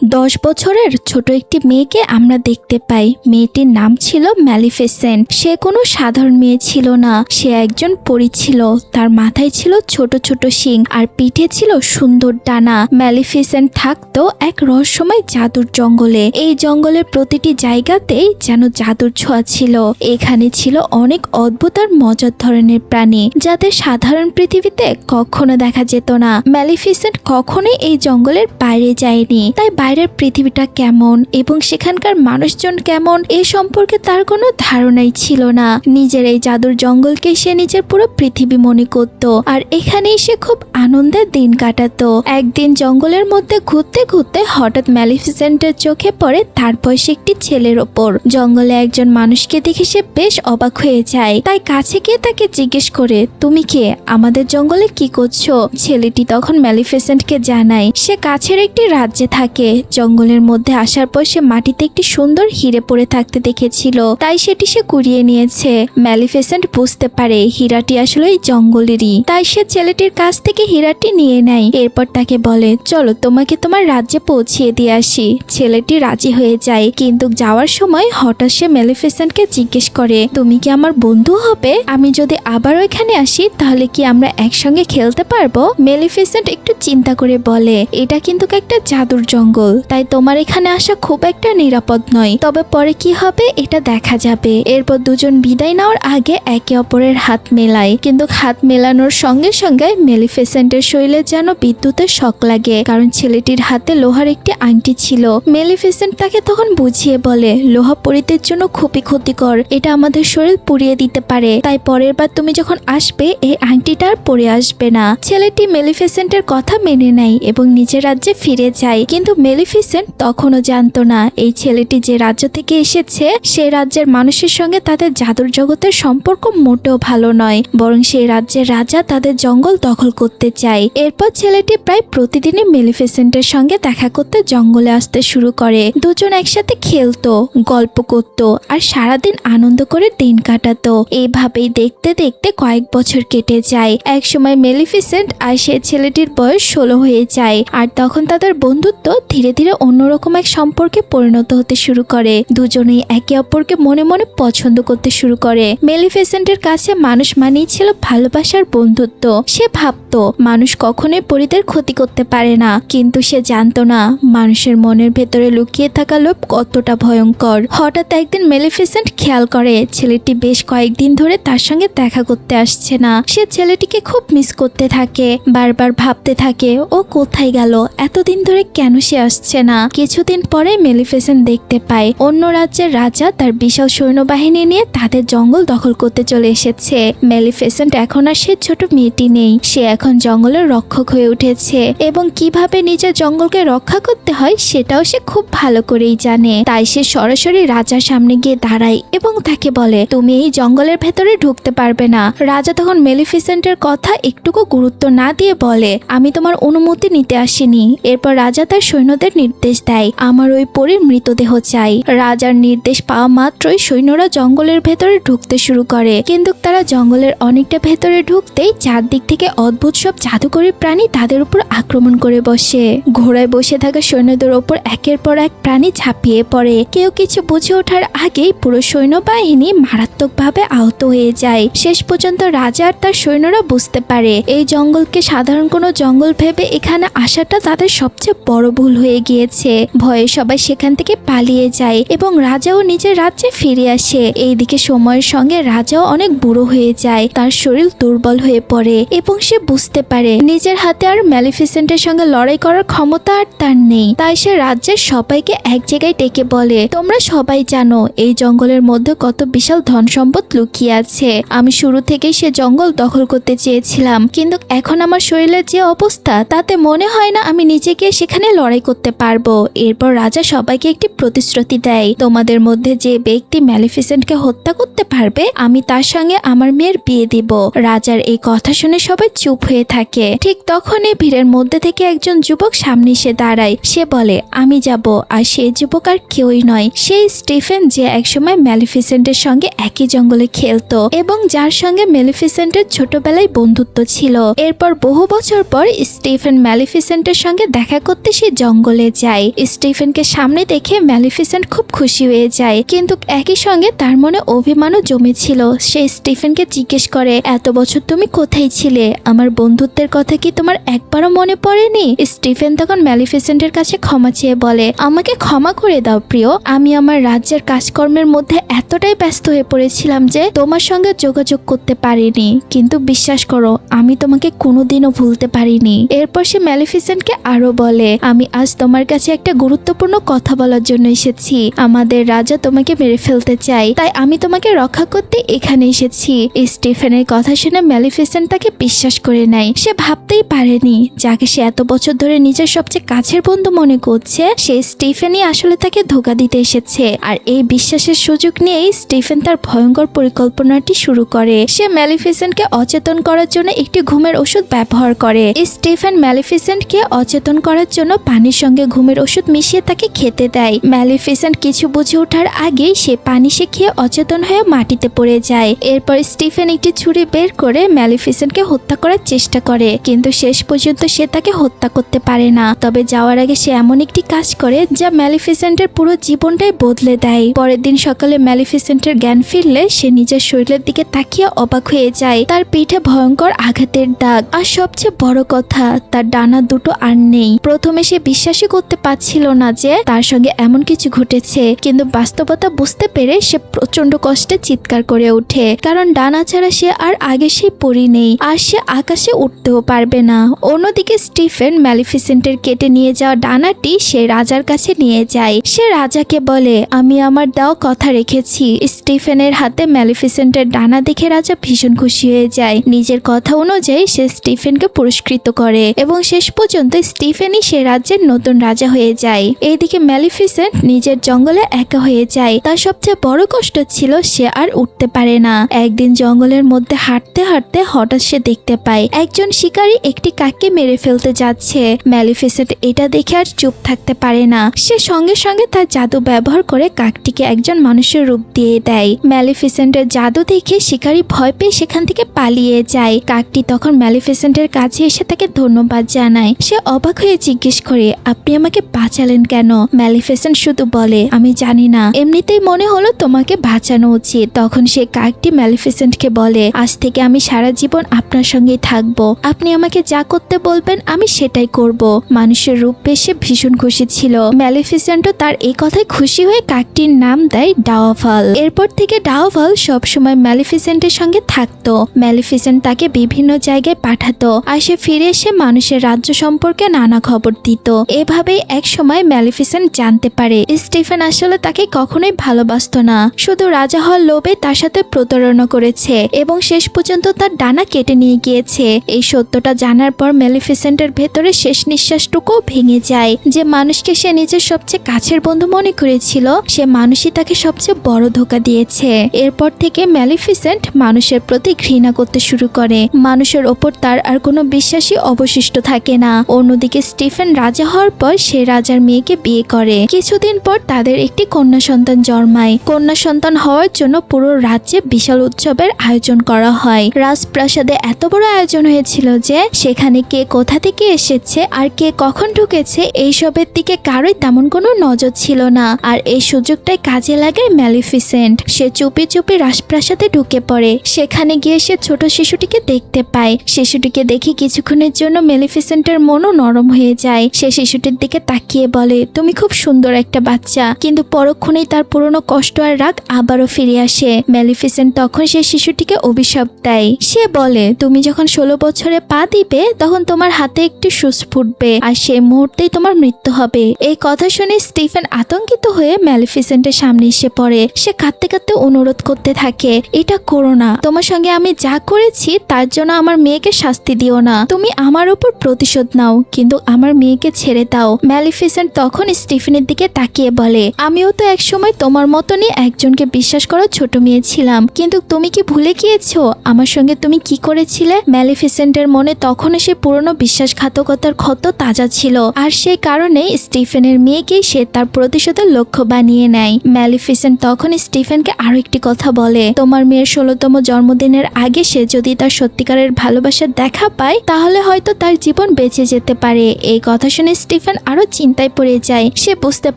10 বছরের ছোট একটি মেয়েকে আমরা দেখতে পাই। মেয়েটির নাম ছিল ম্যালিফিসেন্ট। সে কোনো সাধারণ মেয়ে ছিল না, সে একজন পরী ছিল। তার মাথায় ছিল ছোট ছোট শিং আর পিঠে ছিল সুন্দর ডানা। ম্যালিফিসেন্ট থাকতো এক রহস্যময় জাদুর জঙ্গলে। এই জঙ্গলের প্রতিটি জায়গাতেই যেন জাদুর ছোঁয়া ছিল। এখানে ছিল অনেক অদ্ভুত আর মজার ধরনের প্রাণী, যাদের সাধারণ পৃথিবীতে কখনো দেখা যেত না। ম্যালিফিসেন্ট কখনোই এই জঙ্গলের বাইরে যায়নি, তাই বাইরের পৃথিবীটা কেমন এবং সেখানকার মানুষজন কেমন এ সম্পর্কে তার কোনো ধারণাই ছিল না। নিজের এই জাদুর জঙ্গলকে সে নিজের পুরো পৃথিবী মনে করত, আর এখানেই সে খুব আনন্দের দিন কাটাতো। একদিন জঙ্গলের মধ্যে ঘুরতে ঘুরতে হঠাৎ ম্যালিফিসেন্টের চোখে পড়ে তার বয়সী একটি ছেলের ওপর। জঙ্গলে একজন মানুষকে দেখে সে বেশ অবাক হয়ে যায়, তাই কাছে গিয়ে তাকে জিজ্ঞেস করে, তুমি কে? আমাদের জঙ্গলে কি করছো? ছেলেটি তখন ম্যালিফিসেন্টকে জানায় সে কাছের একটি রাজ্যে থাকে। জঙ্গলের মধ্যে আসার পর সে মাটিতে একটি সুন্দর হিরে পড়ে থাকতে দেখেছিল, তাই সেটি সে কুড়িয়ে নিয়েছে। ম্যালিফিসেন্ট বুঝতে পারে হীরাটি আসলে এই জঙ্গলেরই, তাই সে ছেলেটির কাছ থেকে হীরাটি নিয়ে নেয়। এরপর তাকে বলে, চলো তোমাকে তোমার রাজ্যে পৌঁছিয়ে দিয়ে আসি। ছেলেটি রাজি হয়ে যায়, কিন্তু যাওয়ার সময় হঠাৎ সে ম্যালিফিসেন্টকে জিজ্ঞেস করে, তুমি কি আমার বন্ধু হবে? আমি যদি আবার ওইখানে আসি তাহলে কি আমরা একসঙ্গে খেলতে পারবো? ম্যালিফিসেন্ট একটু চিন্তা করে বলে, এটা কিন্তু একটা জাদুর জঙ্গল, তাই তোমার এখানে আসা খুব একটা নিরাপদ নয়, তবে পরে কি হবে এটা দেখা যাবে। এরপর দুজন বিদায় নেওয়ার আগে একে অপরের হাত মেলায়, কিন্তু হাত মেলানোর সঙ্গে সঙ্গে ম্যালিফিসেন্টের শরীরে যেন বিদ্যুতের শক লাগে, কারণ ছেলেটির হাতে লোহার একটি আংটি ছিল। ম্যালিফিসেন্ট তাকে তখন বুঝিয়ে বলে, লোহা পরীদের জন্য খুবই ক্ষতিকর, এটা আমাদের শরীর পুড়িয়ে দিতে পারে, তাই পরের বার তুমি যখন আসবে এই আংটিটা আর পরে আসবে না। ছেলেটি ম্যালিফিসেন্টের কথা মেনে নেয় এবং নিজের রাজ্যে ফিরে যায়, কিন্তু ম্যালিফিসেন্ট তখনও জানতো না এই ছেলেটি যে রাজ্য থেকে এসেছে সেই রাজ্যের মানুষের সঙ্গে তাদের জাদুর জগতের সম্পর্ক মোটেও ভালো নয়, বরং সেই রাজ্যের রাজা তাদের জঙ্গল দখল করতে চায়। এরপর ছেলেটি প্রায় প্রতিদিনই ম্যালিফিসেন্টের সঙ্গে দেখা করতে জঙ্গলে আসতে শুরু করে। দুজন একসাথে খেলতো, গল্প করত আর সারাদিন আনন্দ করে দিন কাটাতো। এইভাবেই দেখতে দেখতে কয়েক বছর কেটে যায়। একসময় ম্যালিফিসেন্ট আর সেই ছেলেটির বয়স 16 হয়ে যায়, আর তখন তাদের বন্ধুত্ব ধীরে ধীরে অন্যরকম এক সম্পর্কে পরিণত হতে শুরু করে। দুজনেই একে অপরকে মনে মনে পছন্দ করতে শুরু করে। ম্যালিফিসেন্টের কাছে মানুষ মানেই ছিল ভালোবাসার বন্ধুত্ব। সে ভাবতো মানুষ কখনোই পরীদের ক্ষতি করতে পারে না, কিন্তু সে জানতো না মানুষের মনের ভেতরে লুকিয়ে থাকা লোভ কতটা ভয়ঙ্কর। হঠাৎ একদিন ম্যালিফিসেন্ট খেয়াল করে ছেলেটি বেশ কয়েকদিন ধরে তার সঙ্গে দেখা করতে আসছে না। সে ছেলেটিকে খুব মিস করতে থাকে, বারবার ভাবতে থাকে ও কোথায় গেল, এতদিন ধরে কেন সে আসছে না। কিছুদিন পরে ম্যালিফিসেন্ট দেখতে পায় অন্য রাজ্যের রাজা তার বিশাল সৈন্যবাহিনী নিয়ে তাদের জঙ্গল দখল করতে চলে এসেছে। ম্যালিফিসেন্ট এখন আর সে ছোট মেয়েটি নেই, সে এখন জঙ্গলের রক্ষক হয়ে উঠেছে এবং কিভাবে নিজের জঙ্গলকে রক্ষা করতে হয় সেটাও সে খুব ভালো করেই জানে। তাই সে সরাসরি রাজার সামনে গিয়ে দাঁড়ায় এবং তাকে বলে, তুমি এই জঙ্গলের ভেতরে ঢুকতে পারবে না। রাজা তখন ম্যালিফিসেন্টের কথা একটুকু গুরুত্ব না দিয়ে বলে, আমি তোমার অনুমতি নিতে আসিনি। এরপর রাজা তার সৈন্যদের নির্দেশ দেয়, আমার ওই পরীর মৃতদেহ চাই। রাজার নির্দেশ পাওয়া মাত্রই সৈন্যরা জঙ্গলের ভেতরে ঢুকতে শুরু করে, কিন্তু তারা জঙ্গলের অনেকটা ভেতরে ঢুকতেই চারদিক থেকে অদ্ভুত সব জাদুকরী প্রাণী তাদের উপর আক্রমণ করে বসে। ঘোড়ায় বসে থাকা সৈন্যদের ওপর একের পর এক প্রাণী ঝাঁপিয়ে পড়ে। কেউ কিছু বুঝে ওঠার আগেই পুরো সৈন্যবাহিনী মারাত্মকভাবে আহত হয়ে যায়। শেষ পর্যন্ত রাজা আর তার সৈন্যরা বুঝতে পারে এই জঙ্গলকে সাধারণ কোনো জঙ্গল ভেবে এখানে আসাটা তাদের সবচেয়ে বড় ভুল হয়ে গিয়েছে। ভয়ে সবাই সেখান থেকে পালিয়ে যায় এবং রাজাও নিজের রাজ্যে ফিরে আসে। এইদিকে সময়ের সঙ্গে রাজাও অনেক বুড়ো হয়ে যায়, তার শরীর দুর্বল হয়ে পড়ে এবং সে বুঝতে পারে নিজের হাতে আর ম্যালিফিসেন্টের সঙ্গে লড়াই করার ক্ষমতা আর তার নেই। তাই সে রাজ্যের সবাইকে এক জায়গায় ডেকে বলে, তোমরা সবাই জানো এই জঙ্গলের মধ্যে কত বিশাল ধন সম্পদ লুকিয়ে আছে। আমি শুরু থেকেই সে জঙ্গল দখল করতে চেয়েছিলাম, কিন্তু এখন আমার শরীরের যে অবস্থা তাতে মনে হয় না আমি নিজে গিয়ে সেখানে লড়াই করতে পারবো। এরপর রাজা সবাইকে একটি প্রতিশ্রুতি দেয়, তোমাদের মধ্যে যে ব্যক্তি ম্যালিফিসেন্টকে হত্যা করতে পারবে আমি তার সঙ্গে আমার মেয়ের বিয়ে দিব। রাজার এই কথা শুনে সবাই চুপ হয়ে থাকে। ঠিক তখনই ভিড়ের মধ্যে থেকে একজন যুবক সামনে এসে দাঁড়ায়। সে বলে, আমি যাব। আর সেই যুবক আর কেউই নয়, সেই স্টিফেন, যে একসময় ম্যালিফিসেন্টের সঙ্গে একই জঙ্গলে খেলতো এবং যার সঙ্গে ম্যালিফিসেন্টের ছোটবেলায় বন্ধুত্ব ছিল। এরপর বহু বছর পর স্টিফেন ম্যালিফিসেন্টের সঙ্গে দেখা করতে সে জঙ্গলে জঙ্গলে যায়। স্টিফেনকে সামনে দেখে ম্যালিফিসেন্ট খুব খুশি হয়ে যায়, কিন্তু একই সঙ্গে তার মনে অভিমানও জমেছিল। সে স্টিফেনকে জিজ্ঞেস করে, এত বছর তুমি কোথায় ছিলে? আমার বন্ধুত্বের কথা কি তোমার একবারও মনে পড়েনি? স্টিফেন তখন ম্যালিফিসেন্টের কাছে ক্ষমা চেয়ে বলে, আমাকে ক্ষমা করে দাও প্রিয়, আমি আমার রাজ্যের কাজকর্মের মধ্যে এতটাই ব্যস্ত হয়ে পড়েছিলাম যে তোমার সঙ্গে যোগাযোগ করতে পারিনি, কিন্তু বিশ্বাস করো আমি তোমাকে কোনোদিনও ভুলতে পারিনি। এরপর সে ম্যালিফিসেন্টকে আরো বলে, আমি আজ তোমার কাছে একটা গুরুত্বপূর্ণ কথা বলার জন্য এসেছি। আমাদের রাজা তোমাকে মেরে ফেলতে চাই, তাই আমি তোমাকে রক্ষা করতে এখানে এসেছি। স্টিফেনের কথা শুনে ম্যালিফিসেন্ট তাকে বিশ্বাস করে নেয়। সে ভাবতেই পারেনি যাকে সে এত বছর ধরে নিজের সবচেয়ে কাছের বন্ধু মনে করছে, সে স্টিফেনই আসলে তাকে ধোঁকা দিতে এসেছে। আর এই বিশ্বাসের সুযোগ নিয়েই স্টিফেন তার ভয়ঙ্কর পরিকল্পনাটি শুরু করে। সে ম্যালিফিসেন্টকে অচেতন করার জন্য একটি ঘুমের ওষুধ ব্যবহার করে। স্টিফেন ম্যালিফিসেন্টকে অচেতন করার জন্য পানির সঙ্গে ঘুমের ওষুধ মিশিয়ে তাকে খেতে দেয়। ম্যালিফিসেন্ট কিছু বুঝে ওঠার আগেই সে পানি সে খেয়ে অচেতন হয়ে মাটিতে পড়ে যায়। এরপর স্টিফেন একটি ছুরি বের করে ম্যালিফিসেন্টকে হত্যা করার চেষ্টা করে, কিন্তু শেষ পর্যন্ত সে তাকে হত্যা করতে পারে না। তবে যাওয়ার আগে সে এমন একটি কাজ করে যা ম্যালিফিসেন্টের পুরো জীবনটাই বদলে দেয়। পরের দিন সকালে ম্যালিফিসেন্টের জ্ঞান ফিরলে সে নিজের শরীরের দিকে তাকিয়ে অবাক হয়ে যায়। তার পিঠে ভয়ঙ্কর আঘাতের দাগ, আর সবচেয়ে বড় কথা তার ডানা দুটো আর নেই। প্রথমে সে বিশ্বাসই করতে পারছিল না যে তার সঙ্গে এমন কিছু ঘটেছে, কিন্তু বাস্তবতা বুঝতে পেরে সে প্রচন্ড কষ্টে চিৎকার করে ওঠে, কারণ ডানা ছাড়া সে আর আগে সেই পরি নেই, আর সে আকাশে উঠতেও পারবে না। অন্যদিকে স্টিফেন ম্যালিফিসেন্টের কেটে নিয়ে যাওয়া ডানাটি সে রাজার কাছে নিয়ে যায়। সে রাজাকে বলে, আমি আমার দেওয়া কথা রেখেছি। স্টিফেনের হাতে ম্যালিফিসেন্টের ডানা দেখে রাজা ভীষণ খুশি হয়ে যায়। নিজের কথা অনুযায়ী সে স্টিফেনকে পুরস্কৃত করে এবং শেষ পর্যন্ত স্টিফেনই সে রাজ্যের নতুন রাজা হয়ে যায়। এইদিকে ম্যালিফিসেন্ট নিজের জঙ্গলে একা হয়ে যায়। তার সবচেয়ে বড় কষ্ট ছিল সে আর উঠতে পারে না। একদিন জঙ্গলের মধ্যে হাঁটতে হাঁটতে হঠাৎ সে দেখতে পায় একজন শিকারী একটি কাককে মেরে ফেলতে যাচ্ছে। ম্যালিফিসেন্ট এটা দেখে আর চুপ থাকতে পারে না। সে সঙ্গে সঙ্গে তার জাদু ব্যবহার করে কাকটিকে একজন মানুষের রূপ দিয়ে দেয়। ম্যালিফিসেন্টের জাদু দেখে শিকারী ভয় পেয়ে সেখান থেকে পালিয়ে যায়। কাকটি তখন ম্যালিফিসেন্টের কাছে এসে তাকে ধন্যবাদ জানায়। সে অবাক হয়ে জিজ্ঞেস করে, আপনি আমাকে বাঁচালেন কেন? ম্যালিফিসেন্ট শুধু বলে, আমি জানি না, এমনিতেই মনে হলো তোমাকে বাঁচানো উচিত। তখন সে কাকটি ম্যালিফিসেন্টকে বলে, আজ থেকে আমি সারা জীবন আপনার সঙ্গেই থাকবো। আপনি আমাকে যা করতে বলবেন আমি সেটাই করব। মানুষের রূপ পেয়ে সে ভীষণ খুশি ছিল। ম্যালিফিসেন্টও তার এই কথায় খুশি হয়ে কাকটির নাম দেয় ডাওয়াভাল। এরপর থেকে ডাওয়াভাল সবসময় ম্যালিফিসেন্টের সঙ্গে থাকতো। ম্যালিফিসেন্ট তাকে বিভিন্ন জায়গায় পাঠাতো, আর সে ফিরে এসে মানুষের রাজ্য সম্পর্কে নানা খবর দিত। এভাবেই এক সময় ম্যালিফিসেন্ট জানতে পারে স্টিফেন আসলে তাকে কখনোই ভালোবাসতো না, শুধু রাজা হওয়ার লোভে তার সাথে প্রতারণা করেছে এবং শেষ পর্যন্ত তার ডানা কেটে নিয়ে গিয়েছে। এই সত্যটা জানার পর ম্যালিফিসেন্টের ভেতরে শেষ নিঃশ্বাসটুকু ভেঙে যায়। যে মানুষকে সে নিজের সবচেয়ে কাছের বন্ধু মনে করেছিল, সে মানুষই তাকে সবচেয়ে বড় ধোঁকা দিয়েছে। এরপর থেকে ম্যালিফিসেন্ট মানুষের প্রতি ঘৃণা করতে শুরু করে। মানুষের ওপর তার আর কোনো বিশ্বাসই অবশিষ্ট থাকে না। অন্যদিকে স্টিফেন রাজা হওয়ার পর সে রাজার মেয়েকে বিয়ে করে। কিছুদিন পর তাদের একটি কন্যা সন্তান জন্মায়। কন্যা সন্তান হওয়ার জন্য পুরো রাজ্যে বিশাল উৎসবের আয়োজন করা হয়। রাজপ্রাসাদে এত বড় আয়োজন হয়েছিল যে সেখানে কে কোথা থেকে এসেছে আর কে কখন ঢুকেছে এইসবের দিকে কারোই তেমন কোনো নজর ছিল না। আর এই সুযোগটাই কাজে লাগায় ম্যালিফিসেন্ট। সে চুপি চুপি রাজপ্রাসাদে ঢুকে পড়ে। সেখানে গিয়ে সে ছোট শিশুটিকে দেখতে পায়। শিশুটিকে দেখে কিছুক্ষণের জন্য ম্যালিফিসেন্টের মনও নরম হয়ে যায়। সে শিশুটির দিকে তাকিয়ে বলে, তুমি খুব সুন্দর একটা বাচ্চা। কিন্তু পরক্ষণেই তার পুরনো কষ্ট আর রাগ আবারও ফিরে আসে। ম্যালিফিসেন্ট তখন সে শিশুটিকে অভিশাপ দেয়। সে বলে, তুমি যখন 16 বছরে পা দিবে তখন তোমার হাতে একটি সুচ ফুটবে, আর সেই মুহূর্তেই তোমার মৃত্যু হবে। এই কথা শুনে স্টিফেন আতঙ্কিত হয়ে ম্যালিফিসেন্টের সামনে এসে পড়ে। সে কাঁদতে কাঁদতে অনুরোধ করতে থাকে, এটা করো না, তোমার সঙ্গে আমি যা করেছি তার জন্য আমার মেয়েকে শাস্তি দিও না। তুমি আমার উপর প্রতিশোধ নাও, কিন্তু আমার মেয়েকে ছেড়ে দাও। ম্যালিফিসেন্ট তখন স্টিফেনের দিকে তাকিয়ে বলে, আমিও তো একসময় তোমার মতনই একজনকে বিশ্বাস করা ছোট মেয়ে ছিলাম, কিন্তু তুমি কি ভুলে গিয়েছো আমার সঙ্গে তুমি কি করেছিলে? ম্যালিফিসেন্টের মনে তখনও সে পুরনো বিশ্বাসঘাতকতার ক্ষত তাজা ছিল, আর সেই কারণে স্টিফেনের মেয়েকেই সে তার প্রতিশোধের লক্ষ্য বানিয়ে নেয়। ম্যালিফিসেন্ট তখন স্টিফেনকে আরো একটি কথা বলে, তোমার মেয়ের 16তম জন্মদিনের আগে সে যদি তার সত্যিকারের ভালোবাসার দেখা পায় তাহলে হয়তো তার জীবন বেঁচে যেতে পারে। এই কথা শুনে স্টিফেন স্টিফেন আরো চিন্তায় পড়ে যায়। সে বুঝতে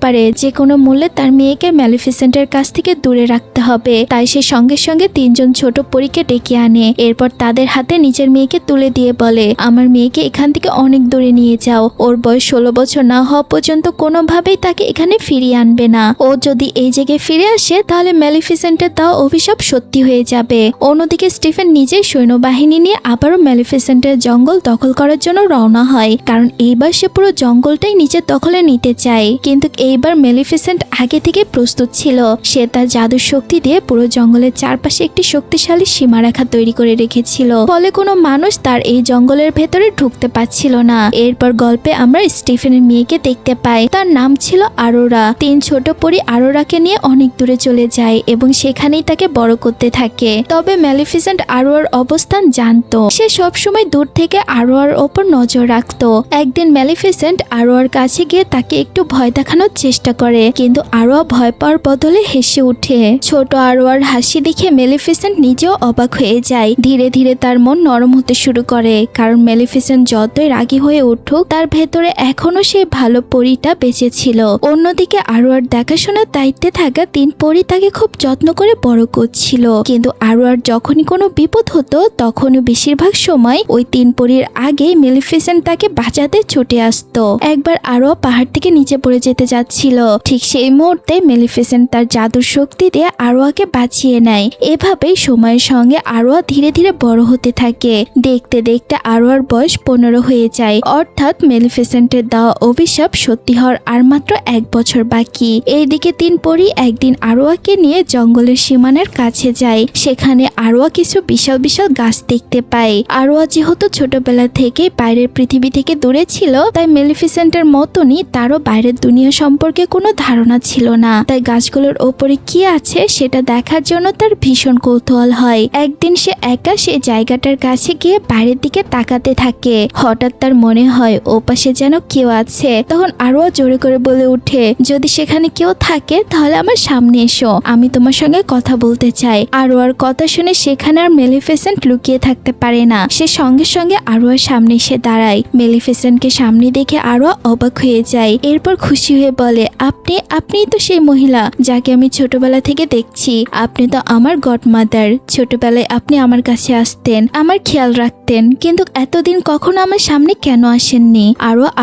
পারে যে কোনো মূল্যে তার মেয়েকে ম্যালিফিসেন্টের কাছ থেকে দূরে রাখতে হবে। তাই সে সঙ্গে সঙ্গে 3জন ছোট পরীকে ডেকে আনে। এরপর তাদের হাতে নিজের মেয়েকে তুলে দিয়ে বলে, আমার মেয়েকে এখান থেকে অনেক দূরে নিয়ে যাও। ওর বয়স 16 বছর না হওয়া পর্যন্ত কোনোভাবেই তাকে এখানে ফিরিয়ে আনবে না। ও যদি এই জায়গায় ফিরে আসে তাহলে ম্যালিফিসেন্টের দেওয়া অভিশাপ সত্যি হয়ে যাবে। অন্যদিকে স্টিফেন নিজেই সৈন্যবাহিনী নিয়ে আবারও ম্যালিফিসেন্টের জঙ্গল দখল করার জন্য রওনা হয়, কারণ এইবার সে পুরো জঙ্গলটাই নিজের দখলে নিতে চায়। কিন্তু এইবার ম্যালিফিসেন্ট আগে থেকে প্রস্তুত ছিল। সে তার জাদুর শক্তি দিয়ে পুরো জঙ্গলের চারপাশে একটি শক্তিশালী সীমারেখা তৈরি করে রেখেছিল, ফলে কোনো মানুষ তার এই জঙ্গলের ভেতরে ঢুকতে পারছিল না। এরপর গল্পে আমরা স্টিফেনের মেয়েকে দেখতে পাই। তার নাম ছিল আরোরা। 3 ছোট পরী আরোরাকে নিয়ে অনেক দূরে চলে যায় এবং সেখানেই তাকে বড় করতে থাকে। তবে ম্যালিফিসেন্ট আরোয়ার অবস্থান জানতো। সে সবসময় দূর থেকে আরোয়ার ওপর নজর রাখতো। একদিন ম্যালিফিসেন্ট আরোয়ার কাছে গিয়ে তাকে একটু ভয় দেখানোর চেষ্টা করে, কিন্তু আরোয়া ভয় পাওয়ার বদলে হেসে ওঠে। ছোট আরোয়ার হাসি দেখে ম্যালিফিসেন্ট নিজেও অবাক হয়ে যায়। ধীরে ধীরে তার মন নরম হতে শুরু করে, কারণ ম্যালিফিসেন্ট যতই রাগী হয়ে উঠুক তার ভেতরে এখনো সেই ভালো পরীটা বেঁচে ছিল। অন্যদিকে আরোয়ার দেখাশোনার দায়িত্বে থাকা 3 পরী তাকে খুব যত্ন করে বড় করছিল। কিন্তু আরোয়ার যখনই কোনো বিপদ হতো তখনই বেশিরভাগ সময় ওই 3 পরীর আগেই ম্যালিফিসেন্ট তাকে বাঁচাতে ছুটে আসতো। একবার আরোয়া পাহাড় থেকে নিচে পড়ে যেতে যাচ্ছিল। ঠিক সেই মুহূর্তে ম্যালিফিসেন্ট তার জাদুর শক্তি দিয়ে আরোয়াকে বাঁচিয়ে নেয়। এভাবেই সময়ের সঙ্গে আরোয়া ধীরে ধীরে বড় হতে থাকে। দেখতে দেখতে আরোয়ার বয়স 15 হয়ে যায়, অর্থাৎ ম্যালিফিসেন্টের দেওয়া অভিশাপ সত্যি হওয়ার আর মাত্র 1 বছর বাকি। এইদিকে 3 পরী একদিন আরোয়াকে নিয়ে জঙ্গলের সীমানার কাছে যায়। সেখানে আরোয়া কিছু বিশাল বিশাল গাছ দেখতে পায়। আরোয়া যেহেতু ছোটবেলা থেকে বাইরের পৃথিবী থেকে দূরে ছিল, তাই ম্যালিফিসেন্টের মতনই তারও বাইরের দুনিয়া সম্পর্কে কোনো ধারণা ছিল না। তাই গাছগুলোর ওপরে কি আছে সেটা দেখার জন্য তার ভীষণ কৌতূহল হয়। একদিন সে একা সে জায়গাটার কাছে গিয়ে বাইরের দিকে তাকাতে থাকে। হঠাৎ তার মনে হয় ওপাশে যেন কেউ আছে। তখন আরোয়া জোরে করে বলে ওঠে, যদি সেখানে কেউ থাকে তাহলে আমার সামনে এসো, আমি তোমার সঙ্গে কথা বলতে চাই। আরোয়ার কথা শুনে সেখানে আর ম্যালিফিসেন্ট লুকিয়ে থাকতে পারে না। সে সঙ্গে সঙ্গে আরোয়ার সামনে এসে দাঁড়ায়। ম্যালিফিসেন্টকে সামনে দেখে আরোয়া অবাক হয়ে যায়। এরপর খুশি হয়ে বলে, আপনিই তো সেই মহিলা যাকে আমি ছোটবেলা থেকে দেখছি। আপনি তো আমার গডমাদার। ছোটবেলায় আপনি আমার কাছে আসতেন, আমার খেয়াল রাখতেন, কিন্তু এতদিন কখনো আমার সামনে কেন আসেননি?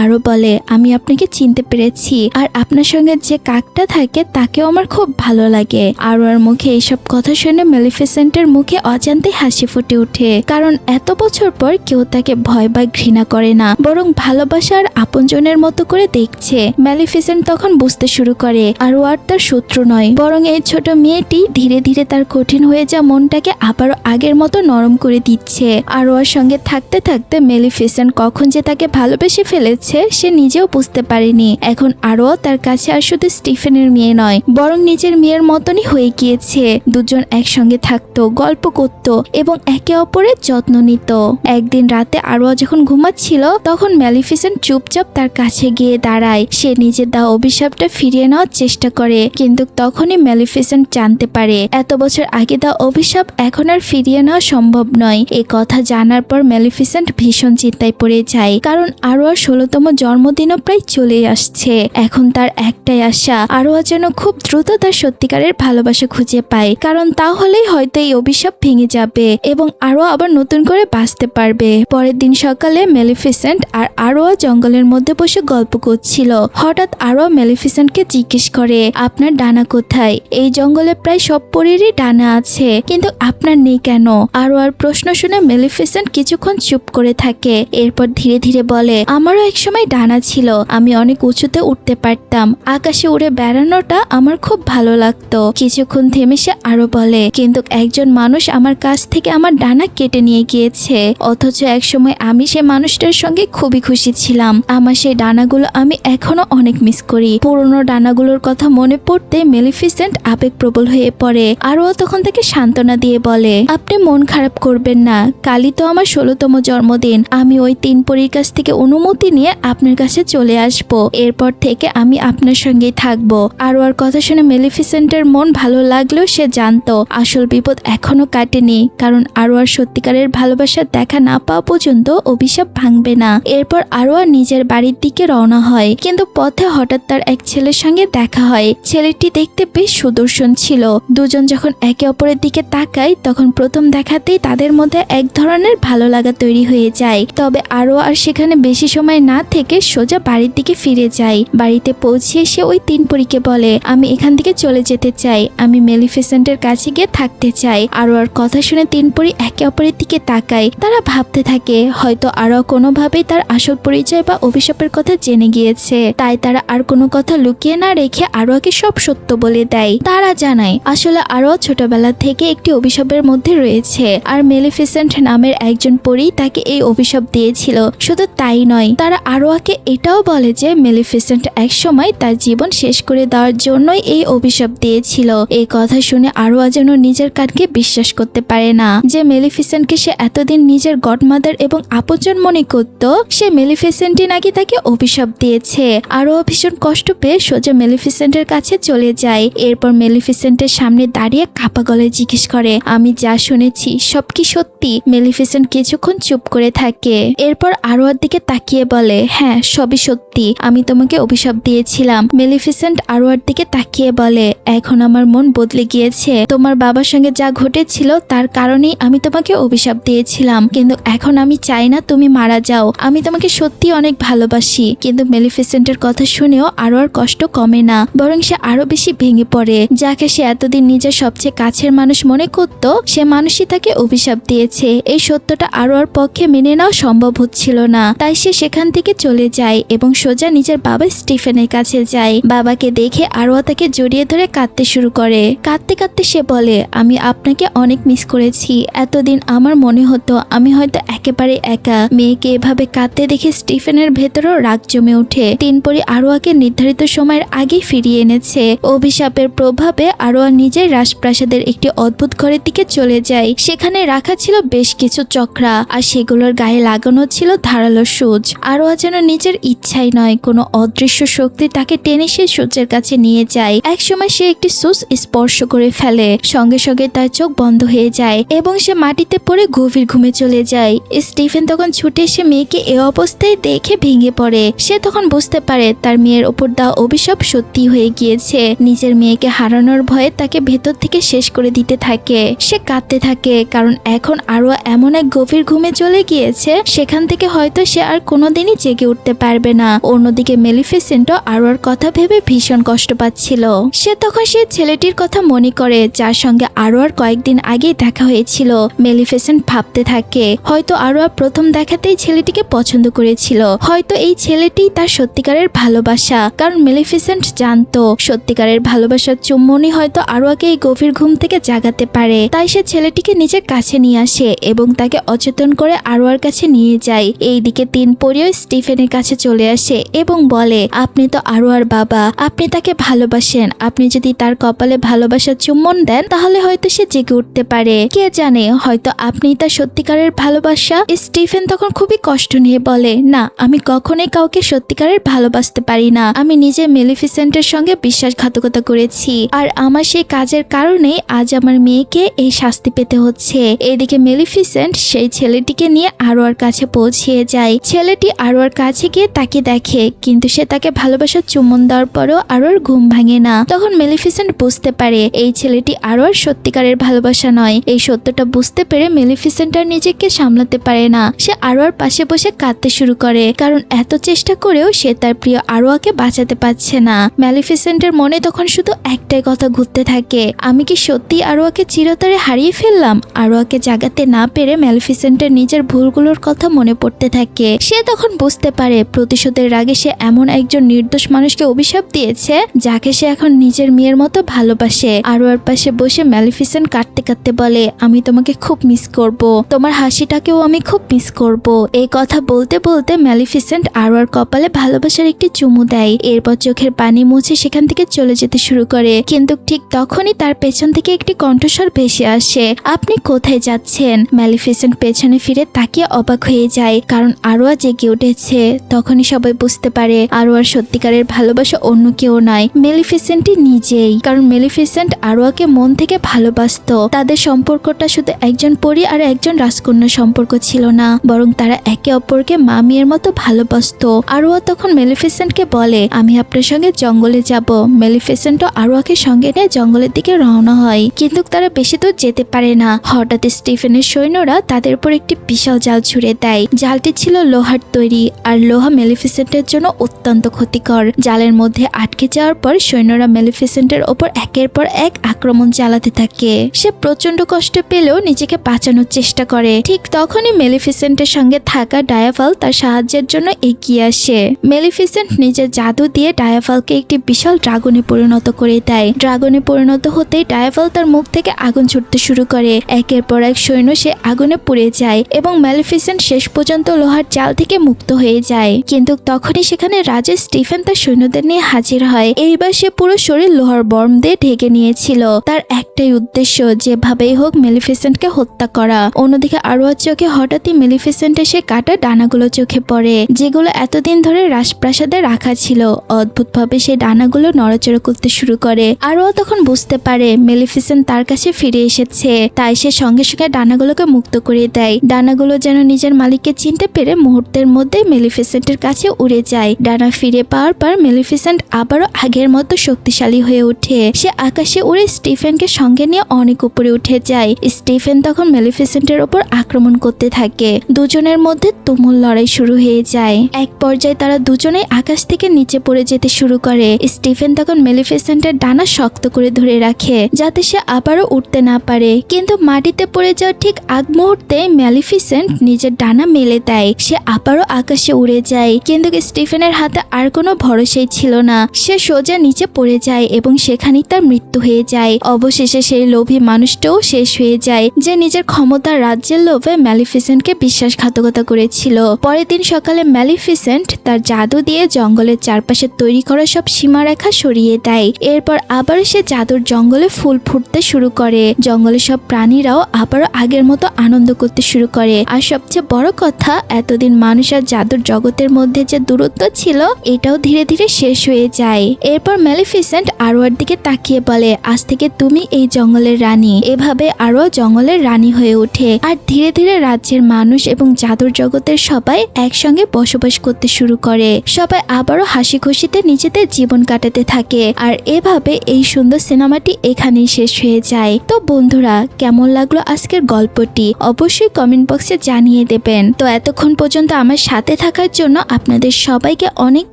আরো বলে, আমি আপনাকে চিনতে পেরেছি, আর আপনার সঙ্গে যে কাকটা থাকে তাকেও আমার খুব ভালো লাগে। আরোয়ার মুখে এইসব কথা শুনে ম্যালিফিসেন্টের মুখে অজান্তে হাসি ফুটে ওঠে, কারণ এত বছর পর কেউ তাকে ভয় বা ঘৃণা করে না, বরং ভালোবাসার আপনজনের মতো করে দেখছে। ম্যালিফিসেন্ট তখন বুঝতে শুরু করে আরোয়ার তার শত্রু নয়, বরং এই ছোট মেয়েটি ধীরে ধীরে তার কঠিন হয়ে যাওয়া মনটাকে আবারও আগের মতো নরম করে দিচ্ছে। আরোয়ার সঙ্গে থাকতে থাকতে ম্যালিফিসেন্ট কখন যে তাকে ভালোবেসে ফেলেছে সে নিজেও বুঝতে পারেনি। এখন আরোয়া তার কাছে আর শুধু স্টিফেনের মেয়ে নয়, বরং নিজের মেয়ের মতনই হয়ে গিয়েছে। দুজন একসঙ্গে থাকতো, গল্প করত এবং একে অপরের যত্ন নিত। একদিন রাতে আরোয়া যখন ঘুমাচ্ছিল তখন ম্যালিফিসেন্ট চুপচাপ তার কাছে গিয়ে দাঁড়ায়। সে নিজের দেওয়া অভিশাপটা ফিরিয়ে নেওয়ার চেষ্টা করে, কিন্তু তখনই ম্যালিফিসেন্ট জানতে পারে এত বছর আগে দেওয়া অভিশাপ এখন আর ফিরিয়ে নেওয়া সম্ভব নয়। এই কথা জানার পর ম্যালিফিসেন্ট ভীষণ চিন্তায় পড়ে যায়, কারণ আরোয়ার 16তম জন্মদিনও প্রায় চলে আসছে। এখন তার একটাই আশা, আরোয়া যেন খুব দ্রুত তার সত্যিকারের ভালোবাসা খুঁজে পায়, কারণ তাহলেই হয়তো এই অভিশাপ ভেঙে যাবে এবং আরোয়া আবার নতুন করে বাঁচতে পারবে। পরের দিন সকালে ম্যালিফিসেন্ট আর আরোয়া জঙ্গলের মধ্যে বসে গল্প করছিল। হঠাৎ আরোয়া ম্যালিফিসেন্টকে জিজ্ঞেস করে, আপনার ডানা কোথায়? এই জঙ্গলে প্রায় সব পরীরই ডানা আছে, কিন্তু আপনার নেই কেন? আরোয়ার প্রশ্ন শুনে ম্যালিফিসেন্ট কিছুক্ষণ চুপ করে থাকে। এরপর ধীরে ধীরে বলে, আমারও একসময় ডানা ছিল, আমি অনেক উঁচুতে উঠতে পারতাম, আকাশে উড়ে বেড়ানোটা আমার খুব ভালো লাগতো। কিছুক্ষণ থেমে সে আরো বলে, কিন্তু একজন মানুষ আমার কাছ থেকে আমার ডানা কেটে নিয়ে গিয়েছে, অথচ একসময় আমি সে মানুষটার সঙ্গে খুবই খুশি ছিলাম। আমার সেই ডানাগুলো আমি এখনো অনেক মিস করি। পুরনো ডানাগুলোর কথা মনে পড়তে ম্যালিফিসেন্ট আবেগপ্রবল হয়ে পড়ে। আরও তখন তাকে সান্ত্বনা দিয়ে বলে, আপনি মন খারাপ করবেন না, কালই তো আমার 16তম জন্মদিন। আমি ওই 3 পরীর কাছ থেকে অনুমতি নিয়ে আপনার কাছে চলে আসব। এরপর থেকে আমি আপনার সঙ্গেই থাকবো। আরোয়ার কথা শুনে ম্যালিফিসেন্টের মন ভালো লাগলেও সে জানতো আসল বিপদ এখনো কাটেনি, কারণ আরোয়ার সত্যিকারের ভালোবাসার দেখা না পাওয়া পর্যন্ত অভিশাপ ভাঙবে না। এরপর আরোয়া নিজের বাড়ি বাড়ির দিকে রওনা হয়, কিন্তু পথে হঠাৎ তার এক ছেলের সঙ্গে দেখা হয়। ছেলেটি দেখতে বেশ সুদর্শন ছিল। দুজন যখন একে অপরের দিকে তাকায় তখন প্রথম দেখাতেই তাদের মধ্যে এক ধরনের ভালো লাগা তৈরি হয়ে যায়। তবে আরও আর সেখানে বেশি সময় না থেকে সোজা বাড়ির দিকে ফিরে যায়। বাড়িতে পৌঁছিয়ে সে ওই তিন পরীকে বলে, আমি এখান থেকে চলে যেতে চাই, আমি মেলিফিসেন্টের কাছে গিয়ে থাকতে চাই। আরও আর কথা শুনে তিন পরী একে অপরের দিকে তাকায়। তারা ভাবতে থাকে হয়তো আরও কোনোভাবেই তার আসল পরিচয় বা অভিশাপের কথা জেনে গিয়েছে, তাই তারা আর কোনো কথা লুকিয়ে না রেখে আরোয়াকে সব সত্য বলে দেয়। তারা জানায় আসলে আরও ছোটবেলা থেকে একটি অভিশাপের মধ্যে রয়েছে, আর মেলিফিসেন্ট নামের একজন পরী তাকে এই অভিশাপ দিয়েছিল। শুধু তাই নয়, তারা আরোয়াকে এটাও বলে যে মেলিফিসেন্ট একসময় তার জীবন শেষ করে দেওয়ার জন্যই এই অভিশাপ দিয়েছিল। এই কথা শুনে আরোয়া যেন নিজের কানকে বিশ্বাস করতে পারে না যে মেলিফিসেন্টকে সে এতদিন নিজের গডমাদার এবং আপনজন মনে করত, সে মেলিফিসেন্টই নাকি তাকে অভিশাপ দিয়েছে। আরোয়া ভীষণ কষ্ট পেয়ে সোজা মেলিফিসেন্টের কাছে চলে যায়। এরপর মেলিফিসেন্টের সামনে দাঁড়িয়ে কাপা গলায় জিজ্ঞেস করে, আমি যা শুনেছি সব কি সত্যি? মেলিফিসেন্ট কিছুক্ষণ চুপ করে থাকে, এরপর আরোয়ার দিকে তাকিয়ে বলে, হ্যাঁ সবই সত্যি, আমি তোমাকে অভিশাপ দিয়েছিলাম। মেলিফিসেন্ট আরোয়ার দিকে তাকিয়ে বলে, এখন আমার মন বদলে গিয়েছে, তোমার বাবার সঙ্গে যা ঘটেছিল তার কারণেই আমি তোমাকে অভিশাপ দিয়েছিলাম, কিন্তু এখন আমি চাই না তুমি মারা যাও, আমি তোমাকে সত্যি অনেক ভালোবাসি। কিন্তু মেলিফিসেন্টের কথা শুনেও আরোয়ার কষ্ট কমে না, বরং সে আরো বেশি ভেঙে পড়ে। যাকে সে এতদিন নিজের সবচেয়ে কাছের মানুষ মনে করত, সে মানুষই তাকে অভিশাপ দিয়েছে। এই সত্যটা আরোয়ার পক্ষে মেনে নেওয়া সম্ভব হচ্ছিল না, তাই সে সেখান থেকে চলে যায় এবং সোজা নিজের বাবা স্টিফেনের কাছে যায়। বাবাকে দেখে আরোয়া তাকে জড়িয়ে ধরে কাঁদতে শুরু করে। কাঁদতে কাঁদতে সে বলে, আমি আপনাকে অনেক মিস করেছি। এতদিন আমার মনে হতো আমি হয়তো একেবারে একা। মেয়েকে এভাবে কাঁদতে দেখে স্টিফেনের ভেতরেও রাগ জমে ওঠে। তিন পরী আরোয়াকে নির্ধারিত সময়ের আগে ফিরিয়ে এনেছে। অভিশাপের প্রভাবে আরোয়া নিজের রাজপ্রাসাদের একটি অদ্ভুত ঘরের দিকে চলে যায়। সেখানে রাখা ছিল বেশ কিছু চক্রা, আর সেগুলোর গায়ে লাগানো ছিল ধারালো সূচ। আরোয়া যেন নিজের ইচ্ছাই নয়, কোনো অদৃশ্য শক্তি তাকে টেনে সে সূচের কাছে নিয়ে যায়। একসময় সে একটি সূচ স্পর্শ করে ফেলে, সঙ্গে সঙ্গে তার চোখ বন্ধ হয়ে যায় এবং সে মাটিতে পড়ে গভীর ঘুমে চলে যায়। স্টিফেন তখন ছুটে এসে মেয়েকে এ অবস্থায় দেখে ভেঙে পড়ে। সে তখন বুঝতে পারে তার মেয়ের ওপর দেওয়া অভিশাপ সত্যি হয়ে গিয়েছে। নিজের মেয়েকে হারানোর ভয়ে তাকে ভেতর থেকে শেষ করে দিতে থাকে। সে কাঁদতে থাকে, কারণ এখন আরো এমন এক গভীর ঘুমে চলে গিয়েছে, সেখান থেকে হয়তো সে আর কোনোদিনই জেগে উঠতে পারবে না। অন্যদিকে মেলিফিসেন্টও আরোয়ার কথা ভেবে ভীষণ কষ্ট পাচ্ছিল। সে তখন সেই ছেলেটির কথা মনে করে যার সঙ্গে আরোয়ার কয়েকদিন আগেই দেখা হয়েছিল। মেলিফিসেন্ট ভাবতে থাকে হয়তো আরোয়া প্রথম দেখাতেই ছেলেটিকে পছন্দ করেছিল, হয়তো এই ছেলেটি তার সত্যিকারের ভালোবাসা। কারণ মেলিফিসেন্ট জানতো সত্যিকারের ভালোবাসার চুম্বনই হয়তো আরোয়াকে এই গভীর ঘুম থেকে জাগাতে পারে। তাই সে ছেলেটিকে নিজের কাছে নিয়ে আসে এবং তাকে অচেতন করে আরোয়ার কাছে নিয়ে যায়। এইদিকে তিন পরীও স্টিফেনের কাছে চলে আসে এবং বলে, আপনি তো আরোয়ার বাবা, আপনি তাকে ভালোবাসেন, আপনি যদি তার কপালে ভালোবাসার চুম্বন দেন তাহলে হয়তো সে জেগে উঠতে পারে। কে জানে হয়তো আপনি তার সত্যিকারের ভালোবাসা। স্টিফেন তখন খুবই কষ্ট নিয়ে বলে, না, আমি কখনোই কাউকে সত্যিকারের ভালোবাসতে পারি না। আমি নিজে মেলিফিসেন্টের সঙ্গে বিশ্বাসঘাতকতা করেছি, আর আমার সেই কাজের কারণেই আজ আমার মেয়েকে এই শাস্তি পেতে হচ্ছে। এদিকে মেলিফিসেন্ট সেই ছেলেটিকে নিয়ে আরোয়ার কাছে পৌঁছিয়ে যায়। ছেলেটি আরোয়ার কাছে গিয়ে তাকে দেখে, কিন্তু সে তাকে ভালোবাসার চুম্বন দেওয়ার পরেও আরোয়ার ঘুম ভাঙে না। তখন মেলিফিসেন্ট বুঝতে পারে এই ছেলেটি আরোয়ার সত্যিকারের ভালোবাসা নয়। এই সত্যটা বুঝতে পেরে মেলিফিসেন্ট আর নিজেকে সামলাতে পারে না। সে আরোয়ার পাশে বসে কাঁদতে শুরু করে, কারণ এত চেষ্টা করেও সে তার প্রিয় আরোয়াকে বাঁচাতে পারছে না। মেলিফিসেন্টের মনে তখন শুধু একটাই কথা ঘুরতে থাকে, আমি কি সত্যি আরোয়াকে চিরতরে হারিয়ে ফেললাম? আরোয়াকে জাগাতে না পেরে মেলিফিসেন্টের নিজের ভুলগুলোর কথা মনে পড়তে থাকে। সে তখন বুঝতে পারে প্রতিশোধের রাগে সে এমন একজন নির্দোষ মানুষকে অভিশাপ দিয়েছে যাকে সে এখন নিজের মেয়ের মতো ভালোবাসে। আরোয়ার পাশে বসে মেলিফিসেন্ট কাঁদতে কাঁদতে বলে, আমি তোমাকে খুব মিস করব, তোমার হাসিটাকেও আমি খুব মিস করব। এই কথা বলতে বলতে মেলিফিসেন্ট আরোয়ার কপালে ভালোবাসার একটি চুমু দেয়। এরপর চোখের পানি মুছে সেখান থেকে চলে যেতে শুরু করে, কিন্তু ঠিক তখনই তার পেছন থেকে একটি কণ্ঠস্বর ভেসে আসে, আপনি কোথায় যাচ্ছেন? মেলিফিসেন্ট পেছনে ফিরে তাকিয়ে অবাক হয়ে যায়, কারণ আরোয়া জেগে উঠেছে। তখনই সবাই বুঝতে পারে আরোয়ার সত্যিকারের ভালোবাসা অন্য কেউ নয়, মেলিফিসেন্টই নিজেই। কারণ মেলিফিসেন্ট আরোয়াকে মন থেকে ভালোবাসতো। তাদের সম্পর্কটা শুধু একজন পরী আর একজন রাজকন্যার সম্পর্ক ছিল না, বরং তারা একে অপরকে মা মেয়ের মতো ভালোবাসত। অভ্যস্ত। আরোয়া তখন মেলিফিসেন্টকে বলে, আমি আপনার সঙ্গে জঙ্গলে যাব। মেলিফিসেন্টও আরোয়াকে সঙ্গে নিয়ে জঙ্গলের দিকে রওনা হয়, কিন্তু তারা বেশি দূর যেতে পারে না। হঠাৎ স্টিফেনের সৈন্যরা তাদের উপর একটি বিশাল জাল ছুড়ে দেয়। জালটি ছিল লোহার তৈরি, আর লোহা মেলিফিসেন্টের জন্য অত্যন্ত ক্ষতিকর। জালের মধ্যে আটকে যাওয়ার পর সৈন্যরা মেলিফিসেন্টের ওপর একের পর এক আক্রমণ চালাতে থাকে। সে প্রচন্ড কষ্ট পেলেও নিজেকে বাঁচানোর চেষ্টা করে। ঠিক তখনই মেলিফিসেন্টের সঙ্গে থাকা ডায়াফাল তার সাহায্যের জন্য এগিয়ে আসে। মেলিফিসেন্ট নিজের জাদু দিয়ে ডায়াফালকে একটি বিশাল ড্রাগনে পরিণত করে দেয়। ড্রাগনে পরিণত হতেই ডায়াফাল তার মুখ থেকে আগুন ছুটতে শুরু করে। একের পর এক সৈন্য সে আগুনে পুড়ে যায় এবং মেলিফিসেন্ট শেষ পর্যন্ত লোহার জাল থেকে মুক্ত হয়ে যায়। কিন্তু তখনই সেখানে রাজা স্টিফেন তার সৈন্যদের নিয়ে হাজির হয়। এইবার সে পুরো শরীর লোহার বর্ম দিয়ে ঢেকে নিয়েছিল। তার একটাই উদ্দেশ্য, যেভাবেই হোক মেলিফিসেন্টকে হত্যা করা। অন্যদিকে আরোয়ার চোখে হঠাৎই মেলিফিসেন্ট এসে কাটা ডানাগুলো চোখে পড়ে, যেগুলো এতদিন ধরে রাজপ্রাসাদে রাখা ছিল। অদ্ভুতভাবে সেই ডানাগুলো নড়াচড়া করতে শুরু করে। আরোয়া তখন বুঝতে পারে মেলিফিসেন্ট তার কাছে ফিরে এসেছে, তাই সে সঙ্গে সঙ্গে ডানাগুলোকে মুক্ত করে দেয়। ডানাগুলো যেন নিজের মালিককে চিনতে পেরে মুহূর্তের মধ্যে মেলিফিসেন্টের কাছে উড়ে যায়। ডানা ফিরে পাওয়ার পর মেলিফিসেন্ট আবারও আগের মতো শক্তিশালী হয়ে ওঠে। সে আকাশে উড়ে স্টিফেনকে সঙ্গে নিয়ে অনেক উপরে উঠে যায়। স্টিফেন তখন মেলিফিসেন্টের ওপর আক্রমণ করতে থাকে। দুজনের মধ্যে তুমুল লড়াই শুরু হয়ে যায়। এক পর্যায়ে তারা দুজনেই আকাশ থেকে নিচে পড়ে যেতে শুরু করে। স্টিফেন তখন মেলিফিসেন্টের ডানা শক্ত করে ধরে রাখে, যাতে সে আবারও উঠতে না পারে। কিন্তু মাটিতে পড়ে যাওয়ার ঠিক আগ মুহূর্তে মেলিফিসেন্ট নিজের ডানা মেলে দেয়। সে আবারও আকাশে উড়ে যায়, কিন্তু স্টিফেনের হাতে আর কোনো ভরসাই ছিল না। সে সোজা নিচে পড়ে যায় এবং সেখানেই তার মৃত্যু হয়ে যায়। অবশেষে সেই লোভী মানুষটাও শেষ হয়ে যায়, যে নিজের ক্ষমতার রাজ্যের লোভে মেলিফিসেন্টকে বিশ্বাসঘাতকতা করেছিল। পরের দিন সকালে মেলিফিসেন্ট তার জাদু দিয়ে জঙ্গলের চারপাশে তৈরি করা সব সীমারেখা সরিয়ে দেয়। এরপর আবার সে জাদুর জঙ্গলে ফুল ফুটতে শুরু করে। জঙ্গলের সব প্রাণীরাও আবারও আগের মতো আনন্দ করতে শুরু করে। আর সবচেয়ে বড় কথা, এতদিন মানুষ আর জাদুর জগতের মধ্যে যে দূরত্ব ছিল, এটাও ধীরে ধীরে শেষ হয়ে যায়। এরপর মেলিফিসেন্ট আরোয়ার দিকে তাকিয়ে বলে, আজ থেকে তুমি এই জঙ্গলের রানী। এভাবে আরোয়া জঙ্গলের রানী হয়ে ওঠে। আর ধীরে ধীরে রাজ্যের মানুষ এবং জাদুর জগতের সবাই একসঙ্গে বসবাস করতে শুরু করে। সবাই আবারও হাসি খুশিতে নিজেদের জীবন কাটাতে থাকে। আর এভাবে এই সুন্দর সিনেমাটি এখানেই শেষ হয়ে যায়। তো বন্ধুরা, কেমন লাগলো আজকের গল্পটি অবশ্যই কমেন্ট বক্সে জানিয়ে দেবেন। তো এতক্ষণ পর্যন্ত আমার সাথে থাকার জন্য আপনাদের সবাইকে অনেক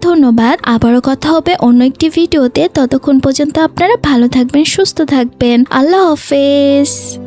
ধন্যবাদ। আবারও কথা হবে অন্য একটি ভিডিওতে। ততক্ষণ পর্যন্ত আপনারা ভালো থাকবেন, সুস্থ থাকবেন। আল্লাহ হাফেজ।